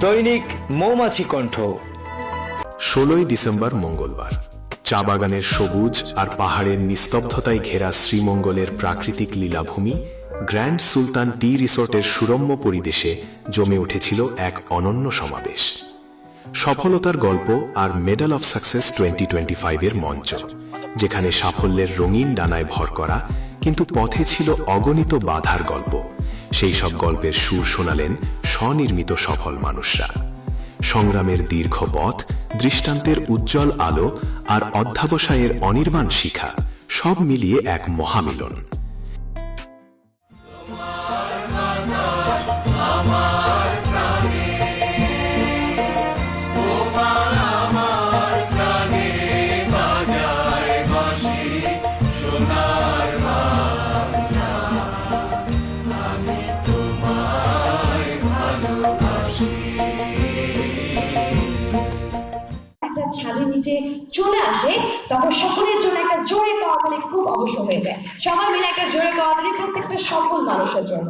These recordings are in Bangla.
দৈনিক মৌমাছি কণ্ঠ। 16ই ডিসেম্বর মঙ্গলবার। চা বাগানের সবুজ আর পাহাড়ের নিস্তব্ধতায় ঘেরা শ্রীমঙ্গলের প্রাকৃতিক লীলাভূমি গ্র্যান্ড সুলতান টি রিসোর্টের সুরম্য পরিবেশে জমে উঠেছিল এক অনন্য সমাবেশ। সফলতার গল্প আর মেডেল অফ সাকসেস 2025 এর মঞ্চ, যেখানে সাফল্যের রঙিন ডানায় ভর করা কিন্তু পথে ছিল অগণিত বাধার গল্প। সেই সব গল্পের সুর শোনালেন স্বনির্মিত সফল মানুষরা। সংগ্রামের দীর্ঘ পথ, দৃষ্টান্তের উজ্জ্বল আলো আর অধ্যাবসায়ের অনির্বাণ শিখা, সব মিলিয়ে এক মহামিলন। ছাদের নিচে চলে আসে, তখন সকলের জন্য একটা জোরে করতালি খুব অবশ্য হয়ে যায়। সবাই মিলে একটা জোরে করতালি প্রত্যেকটা সফল মানুষের জন্য।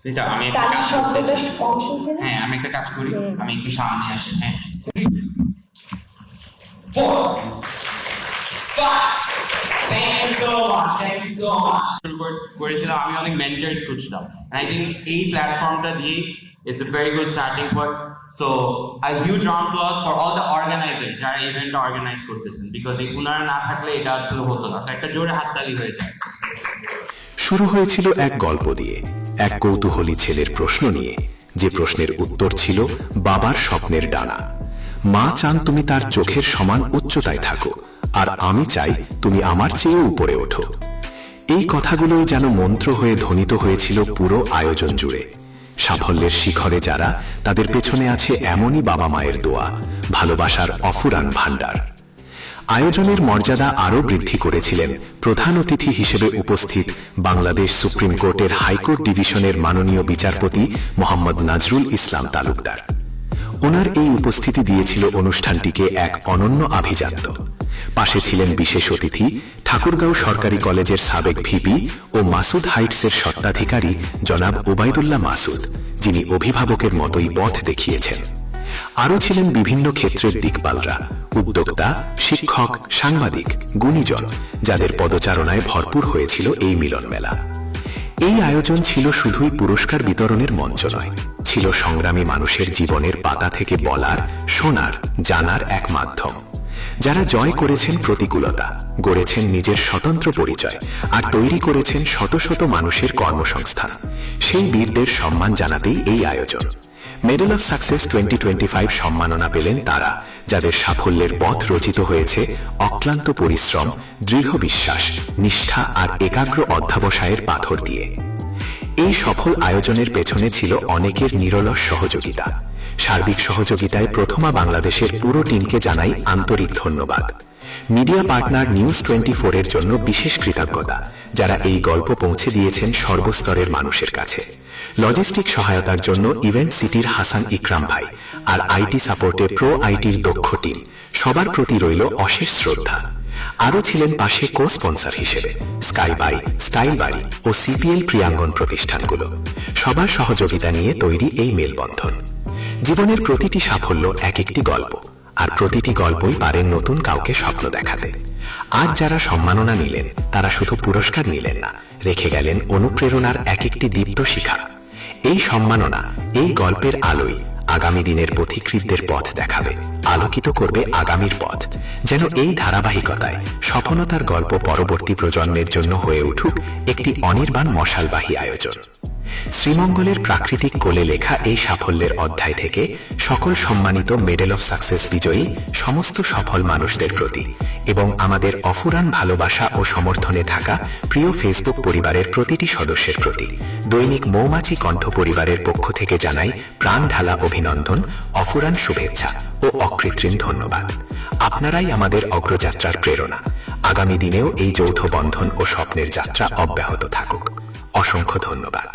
এটা আমি তার শব্দটা কম শুনছেন? হ্যাঁ, আমি একটা কাজ করি, আমি একটু সামনে আসি। হ্যাঁ, করেছিলাম, আমি অনেক মেন্টরস খুঁজছিলাম। আই থিঙ্ক এই প্ল্যাটফর্মটা দিয়ে it's a very good starting point. So a huge round of applause for all the organizers যারা ইভেন্টটা অর্গানাইজ করতেছেন, বিকজ এই উনারা না থাকলে এটা আসলে হতো না। একটা জোরে হাততালি হয়ে যায়। শুরু হয়েছিল এক গল্প দিয়ে, এক কৌতূহলী ছেলের প্রশ্ন নিয়ে, যে প্রশ্নের উত্তর ছিল বাবার স্বপ্নের ডানা। মা চান তুমি তার চোখের সমান উচ্চতায় থাকো, আর আমি চাই তুমি আমার চেয়েও উপরে ওঠো। এই কথাগুলোই যেন মন্ত্র হয়ে ধ্বনিত হয়েছিল পুরো আয়োজন জুড়ে। সাফল্যের শিখরে যারা, তাদের পেছনে আছে এমনই বাবা মায়ের দোয়া, ভালোবাসার অফুরান ভাণ্ডার। আয়োজনের মর্যাদা আরও বৃদ্ধি করেছিলেন প্রধান অতিথি হিসেবে উপস্থিত বাংলাদেশ সুপ্রিম কোর্টের হাইকোর্ট ডিভিশনের মাননীয় বিচারপতি মোহাম্মদ নাজরুল ইসলাম তালুকদার। ওনার এই উপস্থিতি দিয়েছিল অনুষ্ঠানটিকে এক অনন্য আভিজাত্য। পাশে ছিলেন বিশেষ অতিথি ঠাকুরগাঁও সরকারি কলেজের সাবেক ভিপি ও মাসুদ হাইটসের স্বত্বাধিকারী জনাব ওবায়দুল্লাহ মাসুদ, যিনি অভিভাবকের মতোই পথ দেখিয়েছেন। আরও ছিলেন বিভিন্ন ক্ষেত্রের দিকপালরা, উদ্যোক্তা, শিক্ষক, সাংবাদিক, গুণীজন, যাদের পদচারণায় ভরপুর হয়েছিল এই মিলন মেলা। এই আয়োজন ছিল শুধুই পুরস্কার বিতরণের মঞ্চ নয়, ছিল সংগ্রামী মানুষের জীবনের পাতা থেকে বলার, শোনার, জানার এক মাধ্যম। যারা জয় করেছেন প্রতিকূলতা, গড়েছেন নিজের স্বতন্ত্র পরিচয়, আর তৈরি করেছেন শত শত মানুষের কর্মসংস্থান, সেই বীরদের সম্মান জানাতেই এই আয়োজন। মেডেল অফ সাকসেস 2025 সম্মাননা পেলেন তারা, যাদের সাফল্যের পথ রচিত হয়েছে অক্লান্ত পরিশ্রম, দৃঢ় বিশ্বাস, নিষ্ঠা আর একাগ্র অধ্যাবসায়ের পাথর দিয়ে। এই সফল আয়োজনের পেছনে ছিল অনেকের নিরলস সহযোগিতা। সার্বিক সহযোগিতায় প্রথমা বাংলাদেশের পুরো টিমকে জানাই আন্তরিক ধন্যবাদ। মিডিয়া পার্টনার নিউজ 24 এর জন্য বিশেষ কৃতজ্ঞতা, যারা এই গল্প পৌঁছে দিয়েছেন সর্বস্তরের মানুষের কাছে। লজিস্টিক সহায়তার জন্য ইভেন্ট সিটির হাসান ইকরাম ভাই, আর আইটি সাপোর্টে প্রো আইটির দক্ষ টিম, সবার প্রতি রইল অশেষ শ্রদ্ধা। আরও ছিলেন পাশে কো স্পন্সর হিসেবে স্কাই বাই, স্টাইল বাড়ি ও সিপিএল প্রিয়াঙ্গন প্রতিষ্ঠানগুলো। সবার সহযোগিতা নিয়ে তৈরি এই মেলবন্ধন। জীবনের প্রতিটি সাফল্য এক একটি গল্প, আর প্রতিটি গল্পই পারে নতুন কাউকে স্বপ্ন দেখাতে। আজ যারা সম্মাননা নিলেন, তারা শুধু পুরস্কার নিলেন না, রেখে গেলেন অনুপ্রেরণার এক একটি দীপ্ত শিখা। এই সম্মাননা, এই গল্পের আলোই আগামী দিনের পথিকৃতদের পথ দেখাবে, আলোকিত করবে আগামীর পথ। যেন এই ধারাবাহিকতায় সফলতার গল্প পরবর্তী প্রজন্মের জন্য হয়ে উঠুক একটি অনির্বাণ মশালবাহী আয়োজন। শ্রীমঙ্গলের প্রাকৃতিক কোলে লেখা এই সাফল্যের অধ্যায় থেকে সকল সম্মানিত মেডেল অফ সাকসেস বিজয়ী সমস্ত সফল মানুষদের প্রতি এবং আমাদের অফুরান ভালোবাসা ও সমর্থনে থাকা প্রিয় ফেসবুক পরিবারের প্রতিটি সদস্যের প্রতি দৈনিক মৌমাছি কণ্ঠ পরিবারের পক্ষ থেকে জানাই প্রাণ ঢালা অভিনন্দন, অফুরান শুভেচ্ছা ও অকৃত্রিম ধন্যবাদ। আপনারাই আমাদের অগ্রযাত্রার প্রেরণা। আগামী দিনেও এই যৌথ বন্ধন ও স্বপ্নের যাত্রা অব্যাহত থাকুক। অসংখ্য ধন্যবাদ।